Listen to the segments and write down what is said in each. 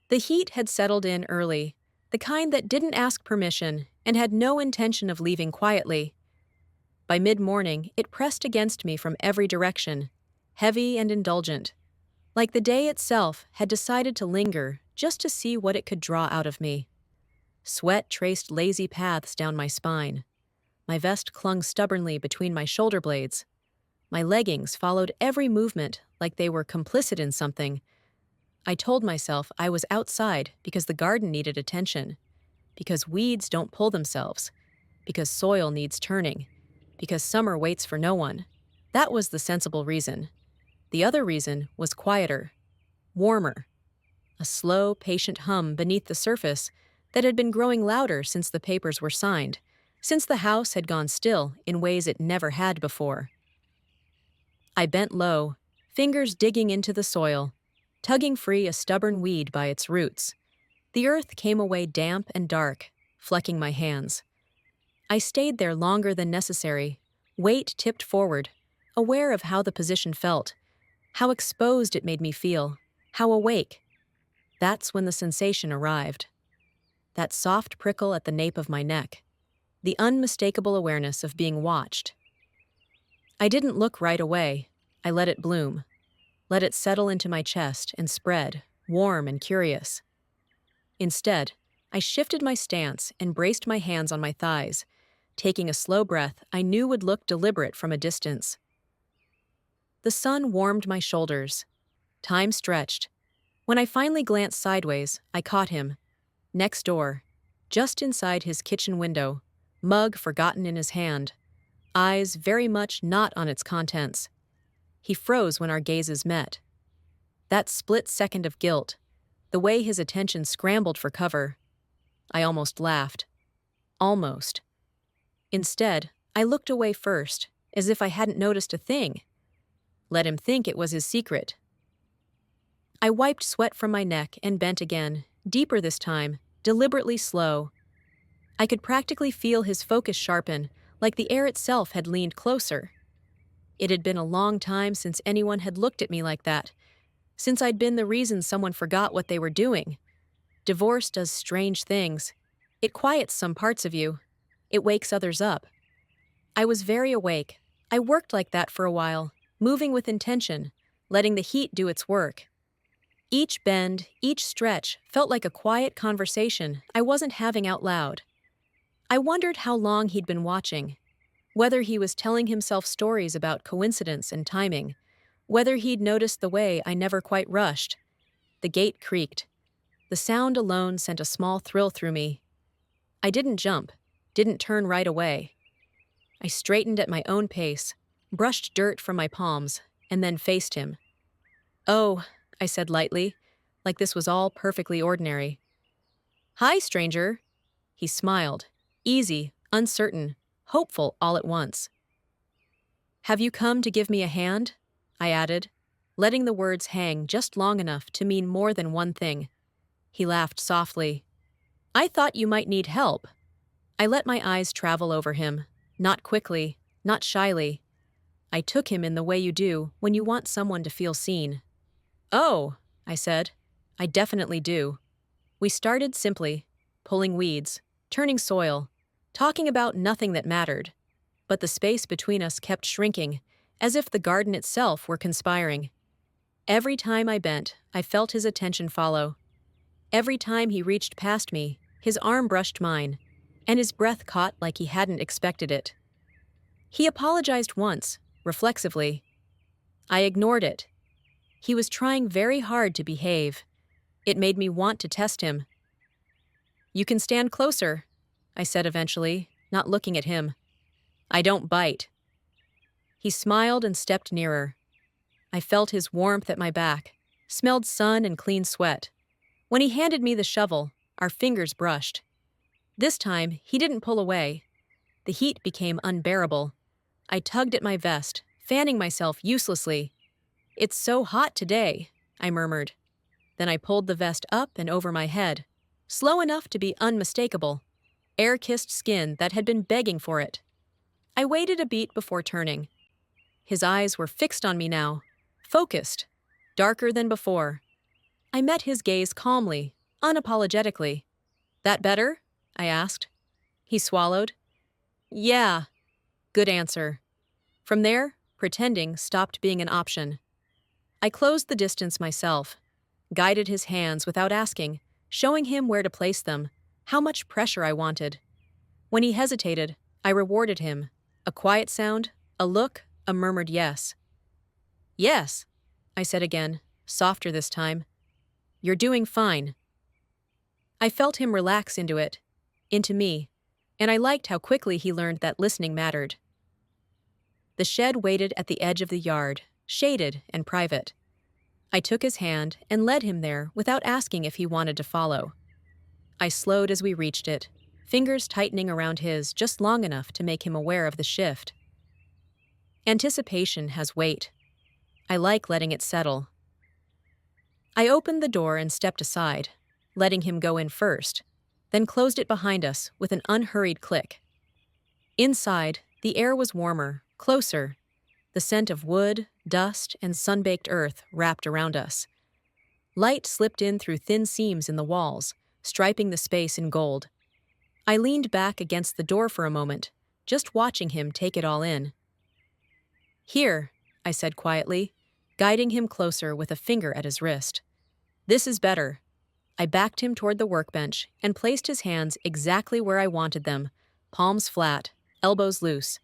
The heat had settled in early, the kind that didn't ask permission and had no intention of leaving quietly. By mid-morning, it pressed against me from every direction, heavy and indulgent, like the day itself had decided to linger just to see what it could draw out of me. Sweat traced lazy paths down my spine. My vest clung stubbornly between my shoulder blades. My leggings followed every movement like they were complicit in something. I told myself I was outside because the garden needed attention, because weeds don't pull themselves, because soil needs turning, because summer waits for no one. That was the sensible reason. The other reason was quieter, warmer, a slow, patient hum beneath the surface that had been growing louder since the papers were signed, since the house had gone still in ways it never had before. I bent low, fingers digging into the soil, tugging free a stubborn weed by its roots. The earth came away damp and dark, flecking my hands. I stayed there longer than necessary, weight tipped forward, aware of how the position felt, how exposed it made me feel, how awake. That's when the sensation arrived. That soft prickle at the nape of my neck, the unmistakable awareness of being watched. I didn't look right away. I let it bloom, let it settle into my chest and spread, warm and curious. Instead, I shifted my stance and braced my hands on my thighs, taking a slow breath I knew would look deliberate from a distance. The sun warmed my shoulders. Time stretched. When I finally glanced sideways, I caught him, next door, just inside his kitchen window, mug forgotten in his hand, eyes very much not on its contents. He froze when our gazes met. That split second of guilt, the way his attention scrambled for cover, I almost laughed. Almost. Instead, I looked away first, as if I hadn't noticed a thing. Let him think it was his secret. I wiped sweat from my neck and bent again, deeper this time, deliberately slow. I could practically feel his focus sharpen, like the air itself had leaned closer. It had been a long time since anyone had looked at me like that, since I'd been the reason someone forgot what they were doing. Divorce does strange things. It quiets some parts of you. It wakes others up. I was very awake. I worked like that for a while, moving with intention, letting the heat do its work. Each bend, each stretch felt like a quiet conversation I wasn't having out loud. I wondered how long he'd been watching, whether he was telling himself stories about coincidence and timing, whether he'd noticed the way I never quite rushed. The gate creaked. The sound alone sent a small thrill through me. I didn't jump, didn't turn right away. I straightened at my own pace, brushed dirt from my palms, and then faced him. "Oh," I said lightly, like this was all perfectly ordinary. "Hi, stranger." He smiled, easy, uncertain, hopeful all at once. "Have you come to give me a hand?" I added, letting the words hang just long enough to mean more than one thing. He laughed softly. "I thought you might need help." I let my eyes travel over him, not quickly, not shyly. I took him in the way you do when you want someone to feel seen. "Oh," I said, "I definitely do." We started simply, pulling weeds, turning soil, talking about nothing that mattered. But the space between us kept shrinking, as if the garden itself were conspiring. Every time I bent, I felt his attention follow. Every time he reached past me, his arm brushed mine, and his breath caught like he hadn't expected it. He apologized once, reflexively. I ignored it. He was trying very hard to behave. It made me want to test him. "You can stand closer," I said eventually, not looking at him. "I don't bite." He smiled and stepped nearer. I felt his warmth at my back, smelled sun and clean sweat. When he handed me the shovel, our fingers brushed. This time, he didn't pull away. The heat became unbearable. I tugged at my vest, fanning myself uselessly. "It's so hot today," I murmured. Then I pulled the vest up and over my head, slow enough to be unmistakable, air-kissed skin that had been begging for it. I waited a beat before turning. His eyes were fixed on me now, focused, darker than before. I met his gaze calmly, unapologetically. That better? I asked. He swallowed. Yeah. Good answer. From there, pretending stopped being an option. I closed the distance myself, guided his hands without asking, showing him where to place them, how much pressure I wanted. When he hesitated, I rewarded him. A quiet sound, a look, a murmured yes. Yes, I said again, softer this time. You're doing fine. I felt him relax into me, and I liked how quickly he learned that listening mattered. The shed waited at the edge of the yard, shaded and private. I took his hand and led him there without asking if he wanted to follow. I slowed as we reached it, fingers tightening around his just long enough to make him aware of the shift. Anticipation has weight. I like letting it settle. I opened the door and stepped aside, letting him go in first, then closed it behind us with an unhurried click. Inside, the air was warmer, closer, the scent of wood, dust, and sun-baked earth wrapped around us. Light slipped in through thin seams in the walls, striping the space in gold. I leaned back against the door for a moment, just watching him take it all in. Here, I said quietly, guiding him closer with a finger at his wrist. This is better. I backed him toward the workbench and placed his hands exactly where I wanted them, palms flat, elbows loose.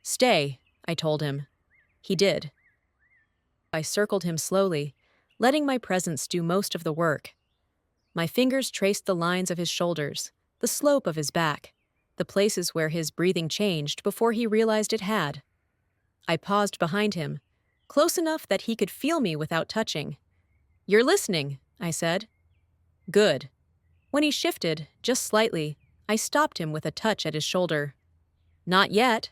Stay, I told him. He did. I circled him slowly, letting my presence do most of the work. My fingers traced the lines of his shoulders, the slope of his back, the places where his breathing changed before he realized it had. I paused behind him, close enough that he could feel me without touching. You're listening, I said. Good. When he shifted, just slightly, I stopped him with a touch at his shoulder. Not yet.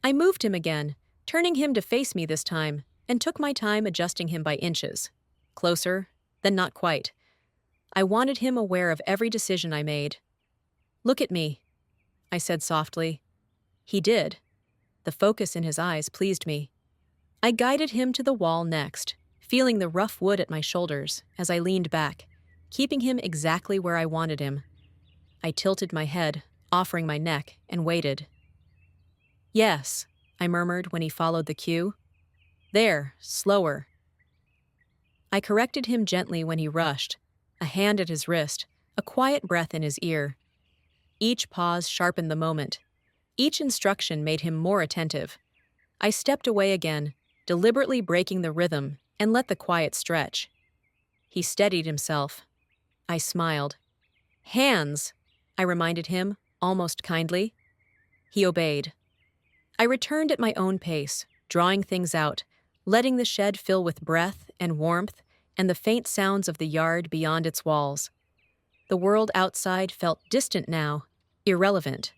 I moved him again, turning him to face me this time, and took my time adjusting him by inches. Closer, then not quite. I wanted him aware of every decision I made. Look at me, I said softly. He did. The focus in his eyes pleased me. I guided him to the wall next, feeling the rough wood at my shoulders as I leaned back, keeping him exactly where I wanted him. I tilted my head, offering my neck, and waited. Yes, I murmured when he followed the cue. There, slower. I corrected him gently when he rushed, a hand at his wrist, a quiet breath in his ear. Each pause sharpened the moment. Each instruction made him more attentive. I stepped away again, deliberately breaking the rhythm, and let the quiet stretch. He steadied himself. I smiled. Hands, I reminded him, almost kindly. He obeyed. I returned at my own pace, drawing things out, letting the shed fill with breath and warmth and the faint sounds of the yard beyond its walls. The world outside felt distant now, irrelevant.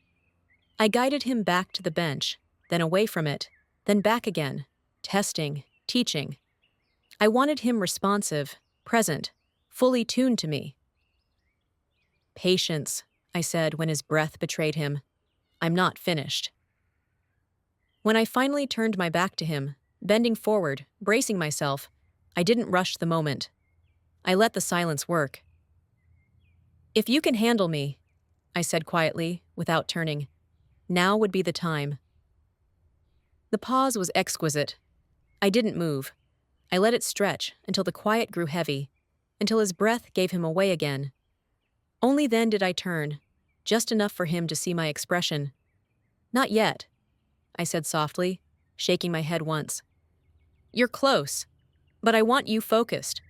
I guided him back to the bench, then away from it, then back again, testing, teaching. I wanted him responsive, present, fully tuned to me. Patience, I said when his breath betrayed him. I'm not finished. When I finally turned my back to him, bending forward, bracing myself, I didn't rush the moment. I let the silence work. If you can handle me, I said quietly, without turning, now would be the time. The pause was exquisite. I didn't move. I let it stretch until the quiet grew heavy, until his breath gave him away again. Only then did I turn, just enough for him to see my expression. Not yet, I said softly, shaking my head once. You're close, but I want you focused.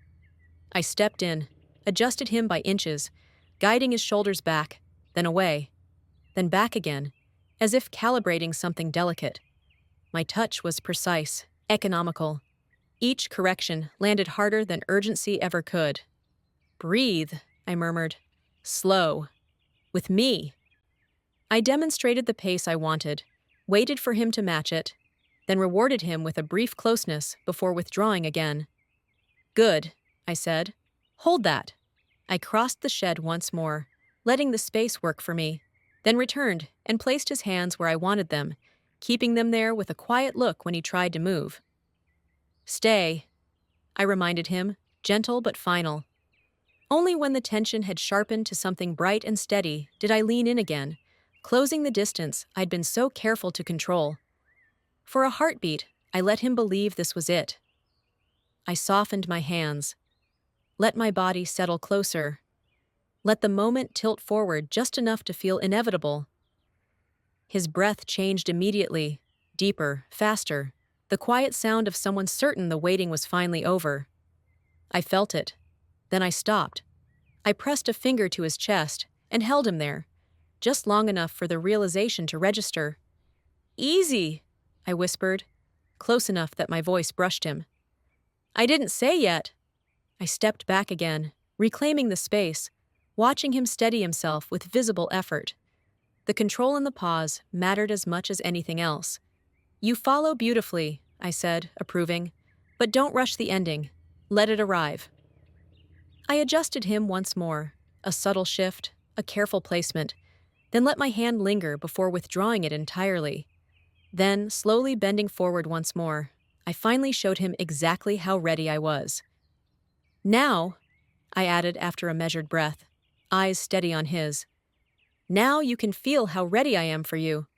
I stepped in, adjusted him by inches, guiding his shoulders back, then away, then back again, as if calibrating something delicate. My touch was precise, economical. Each correction landed harder than urgency ever could. Breathe, I murmured. Slow. With me. I demonstrated the pace I wanted, waited for him to match it, then rewarded him with a brief closeness before withdrawing again. Good, I said. Hold that. I crossed the shed once more, letting the space work for me, then returned and placed his hands where I wanted them, keeping them there with a quiet look when he tried to move. Stay, I reminded him, gentle but final. Only when the tension had sharpened to something bright and steady did I lean in again, closing the distance I'd been so careful to control. For a heartbeat, I let him believe this was it. I softened my hands, let my body settle closer, let the moment tilt forward just enough to feel inevitable. His breath changed immediately, deeper, faster, the quiet sound of someone certain the waiting was finally over. I felt it. Then I stopped. I pressed a finger to his chest and held him there, just long enough for the realization to register. "Easy," I whispered, close enough that my voice brushed him. "I didn't say yet." I stepped back again, reclaiming the space, watching him steady himself with visible effort. The control in the pause mattered as much as anything else. "You follow beautifully," I said, approving, "but don't rush the ending. Let it arrive." I adjusted him once more, a subtle shift, a careful placement, then let my hand linger before withdrawing it entirely. Then, slowly bending forward once more, I finally showed him exactly how ready I was. "Now," I added after a measured breath, eyes steady on his, "now you can feel how ready I am for you."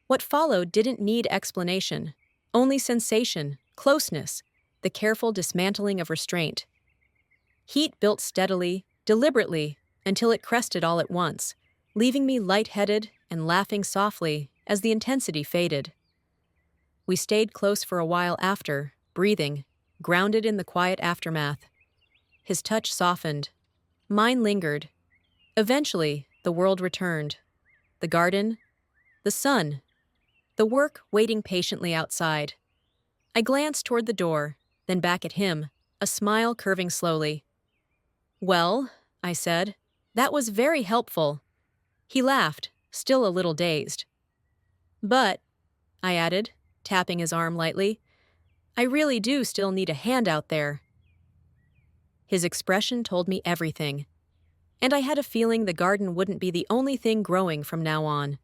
What followed didn't need explanation, only sensation, closeness, the careful dismantling of restraint. Heat built steadily, deliberately, until it crested all at once, leaving me lightheaded and laughing softly as the intensity faded. We stayed close for a while after, breathing, grounded in the quiet aftermath. His touch softened. Mine lingered. Eventually, the world returned. The garden, the sun, the work waiting patiently outside. I glanced toward the door, then back at him, a smile curving slowly. "Well," I said, "that was very helpful." He laughed, still a little dazed. "But," I added, tapping his arm lightly, "I really do still need a hand out there." His expression told me everything, and I had a feeling the garden wouldn't be the only thing growing from now on.